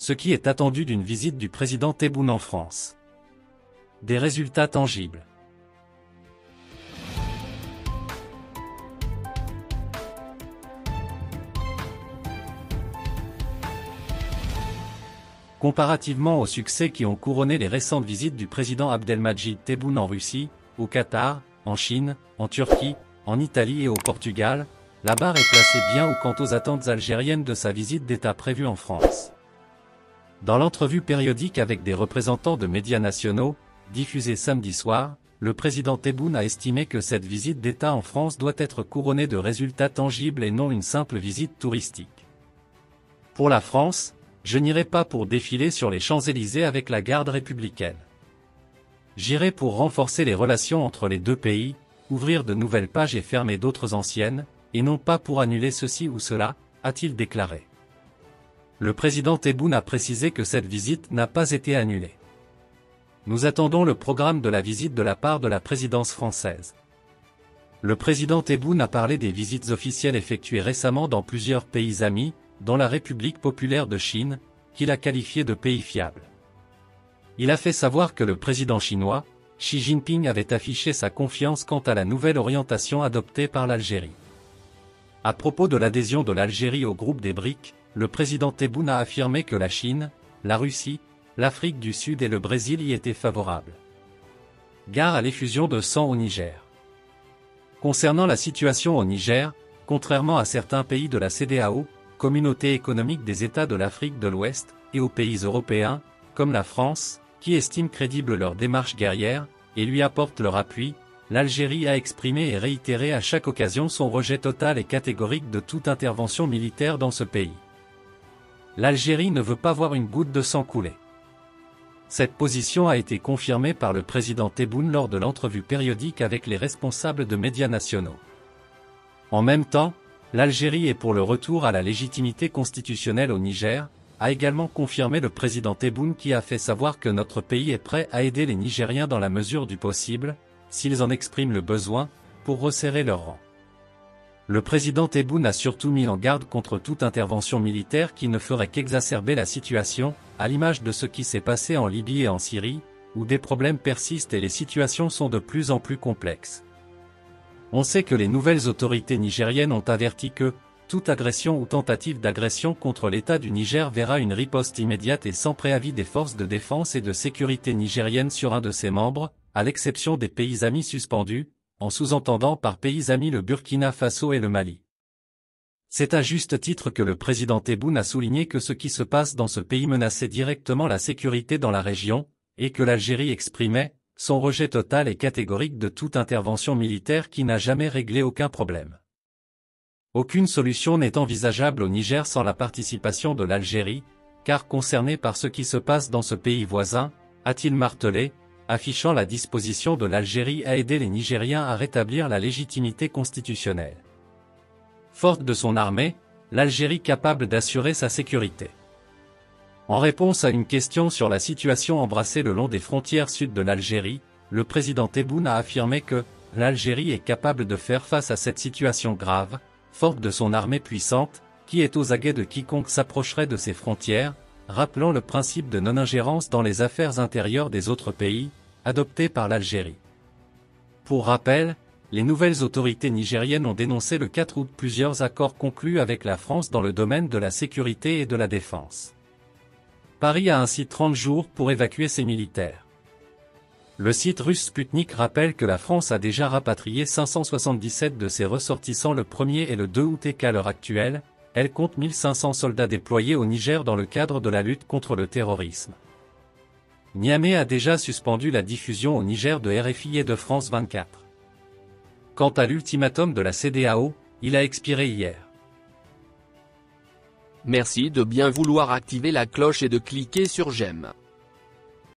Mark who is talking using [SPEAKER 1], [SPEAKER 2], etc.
[SPEAKER 1] ce qui est attendu d'une visite du président Tebboune en France. Des résultats tangibles. Comparativement aux succès qui ont couronné les récentes visites du président Abdelmadjid Tebboune en Russie, au Qatar, en Chine, en Turquie, en Italie et au Portugal, la barre est placée bien haut quant aux attentes algériennes de sa visite d'État prévue en France. Dans l'entrevue périodique avec des représentants de médias nationaux, diffusée samedi soir, le président Tebboune a estimé que cette visite d'État en France doit être couronnée de résultats tangibles et non une simple visite touristique. Pour la France, je n'irai pas pour défiler sur les Champs-Élysées avec la garde républicaine. J'irai pour renforcer les relations entre les deux pays, ouvrir de nouvelles pages et fermer d'autres anciennes, et non pas pour annuler ceci ou cela, a-t-il déclaré. Le président Tebboune a précisé que cette visite n'a pas été annulée. Nous attendons le programme de la visite de la part de la présidence française. Le président Tebboune a parlé des visites officielles effectuées récemment dans plusieurs pays amis, dont la République populaire de Chine, qu'il a qualifié de pays fiable. Il a fait savoir que le président chinois, Xi Jinping, avait affiché sa confiance quant à la nouvelle orientation adoptée par l'Algérie. À propos de l'adhésion de l'Algérie au groupe des BRIC, le président Tebboune a affirmé que la Chine, la Russie, l'Afrique du Sud et le Brésil y étaient favorables. Gare à l'effusion de sang au Niger. Concernant la situation au Niger, contrairement à certains pays de la CEDEAO, Communauté économique des États de l'Afrique de l'Ouest, et aux pays européens, comme la France, qui estiment crédible leur démarche guerrière, et lui apportent leur appui, l'Algérie a exprimé et réitéré à chaque occasion son rejet total et catégorique de toute intervention militaire dans ce pays. L'Algérie ne veut pas voir une goutte de sang couler. Cette position a été confirmée par le président Tebboune lors de l'entrevue périodique avec les responsables de médias nationaux. En même temps, l'Algérie est pour le retour à la légitimité constitutionnelle au Niger, a également confirmé le président Tebboune qui a fait savoir que notre pays est prêt à aider les Nigériens dans la mesure du possible, s'ils en expriment le besoin, pour resserrer leurs rangs. Le président Tebboune a surtout mis en garde contre toute intervention militaire qui ne ferait qu'exacerber la situation, à l'image de ce qui s'est passé en Libye et en Syrie, où des problèmes persistent et les situations sont de plus en plus complexes. On sait que les nouvelles autorités nigériennes ont averti que toute agression ou tentative d'agression contre l'État du Niger verra une riposte immédiate et sans préavis des forces de défense et de sécurité nigériennes sur un de ses membres, à l'exception des pays amis suspendus, en sous-entendant par pays amis le Burkina Faso et le Mali. C'est à juste titre que le président Tebboune a souligné que ce qui se passe dans ce pays menaçait directement la sécurité dans la région, et que l'Algérie exprimait son rejet total et catégorique de toute intervention militaire qui n'a jamais réglé aucun problème. Aucune solution n'est envisageable au Niger sans la participation de l'Algérie, car concernée par ce qui se passe dans ce pays voisin, a-t-il martelé, affichant la disposition de l'Algérie à aider les Nigériens à rétablir la légitimité constitutionnelle. Forte de son armée, l'Algérie capable d'assurer sa sécurité. En réponse à une question sur la situation embrassée le long des frontières sud de l'Algérie, le président Tebboune a affirmé que l'Algérie est capable de faire face à cette situation grave, forte de son armée puissante, qui est aux aguets de quiconque s'approcherait de ses frontières, rappelant le principe de non-ingérence dans les affaires intérieures des autres pays, adopté par l'Algérie. Pour rappel, les nouvelles autorités nigériennes ont dénoncé le 4 août plusieurs accords conclus avec la France dans le domaine de la sécurité et de la défense. Paris a ainsi 30 jours pour évacuer ses militaires. Le site russe Sputnik rappelle que la France a déjà rapatrié 577 de ses ressortissants le 1er et le 2 août et qu'à l'heure actuelle, elle compte 1500 soldats déployés au Niger dans le cadre de la lutte contre le terrorisme. Niamey a déjà suspendu la diffusion au Niger de RFI et de France 24. Quant à l'ultimatum de la CEDEAO, il a expiré hier.
[SPEAKER 2] Merci de bien vouloir activer la cloche et de cliquer sur j'aime.